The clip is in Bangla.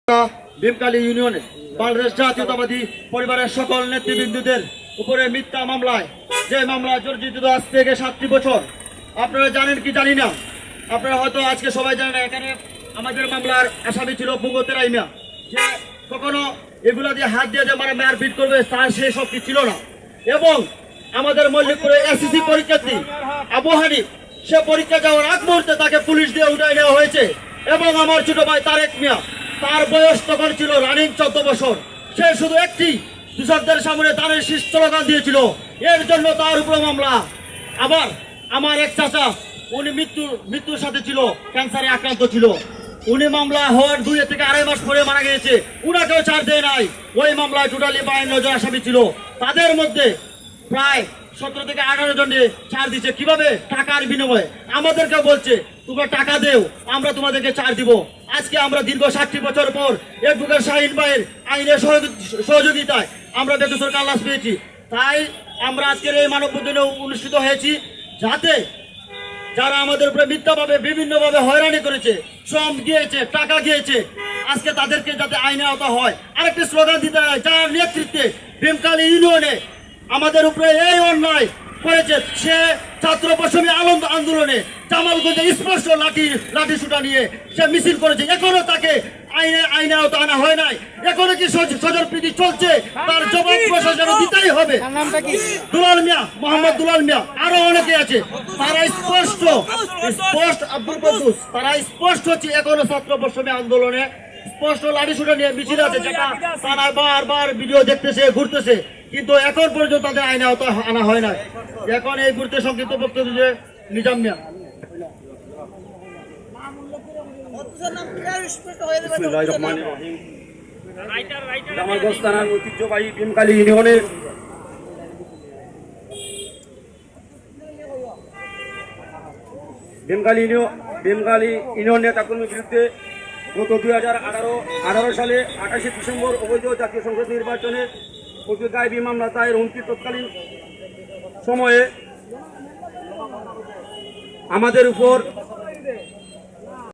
ভীমকালী ইউনিয়নে বাংলাদেশ জাতীয়তাবাদী পরিবারের সকল নেতৃবৃন্দদের উপরে মিথ্যা মামলায়, যে মামলা জর্জিত আজ থেকে 7টি বছর। আপনারা জানেন কি জানি না, আপনারা হয়তো আজকে সবাই জানেন না, এখানে আমাদের মামলার আসামি ছিল পুঙ্গতের আইমিয়া, যে কখনো এগুলা দিয়ে হাত দিয়ে যে মারপিট করবে তার সেই শক্তি ছিল না। এবং আমাদের মল্লিকপুরে এসএসসি পরীক্ষার্থী আবু হানিফ, সে পরীক্ষা যাওয়ার আগ মুহূর্তে তাকে পুলিশ দিয়ে উঠাই নেওয়া হয়েছে। এবং আমার ছোট ভাই তারেক মিয়া, তার বয়স তখন ছিল রানিং 14 বছর, সে শুধু একটি কৃষকদের সামনে তারের শীষ স্লোগান দিয়েছিল, এর জন্য তার উপরে মামলা। আবার আমার এক চাচা, উনি মৃত্যুর সাথে ছিল, ক্যান্সারে আক্রান্ত ছিল, উনি মামলা হওয়ার 2 থেকে 2.5 মাস পরে মারা গিয়েছে, উনাকেও ছাড় দেয় নাই। ওই মামলায় টোটালি 52 জন আসামি ছিল, তাদের মধ্যে প্রায় 17 থেকে 18 জনকে ছাড় দিচ্ছে। কিভাবে? টাকার বিনিময়ে। আমাদেরকে বলছে তোমরা টাকা দেও, আমরা তোমাদেরকে ছাড় দিব। আজকে আমরা দীর্ঘ 60 বছর পর অ্যাডভোকেট শাহিন ভাইয়ের আইনের সহযোগিতায় আমরা বেকসুর খালাস পেয়েছি। তাই আমরা আজকের এই মানববন্ধনে অনুষ্ঠিত হয়েছি, যাতে যারা আমাদের উপরে মিথ্যাভাবে বিভিন্নভাবে হয়রানি করেছে, শ্রম গিয়েছে, টাকা গিয়েছে, আজকে তাদেরকে যাতে আইনে আওতা হয়। আরেকটি স্লোগান দিতে হয়, যার নেতৃত্বে ভীমকালী ইউনিয়নে আমাদের উপরে এই অন্যায় করেছে, সে ছাত্র পশ্চিমী আন্দোলনে জামালগঞ্জে স্পষ্ট লাঠি সুটা নিয়ে সে মিছিল করেছে। এখনো তাকে আইনে আওতা আনা হয় নাই। এখনো কি স্বজনপ্রীতি চলছে, তার জবাব প্রশাসন দিতেই হবে। দুলাল মিয়া, মোহাম্মদ দুলাল মিয়া, আরো অনেকে আছে, তারা স্পষ্ট আব্দুল কদ্দুস, তারা স্পষ্ট হচ্ছে এখনো ছাত্র পশ্চিমী আন্দোলনে স্পষ্ট লাঠি সুটা নিয়ে মিছিল আছে, যেটা তারা বারবার ভিডিও দেখতেছে, ঘুরতেছে, কিন্তু এখন পর্যন্ত তাদের আইনে আওতা আনা হয় না। এখন এই মুহূর্তে সংক্ষিপ্ত বক্তব্য দিচ্ছে নিজাম মিয়া। জামালগঞ্জ থানার ঐতিহ্যবাহী ভীমকালী ইউনিয়নের ভীমকালী ইউনিয়ন নেতাকর্মীর বিরুদ্ধে গত 2018 সালে 28 ডিসেম্বর অবৈধ জাতীয় সংসদ নির্বাচনে গায়েবী মামলা দায়ের হুমকি তৎকালীন সময়ে আমাদের উপর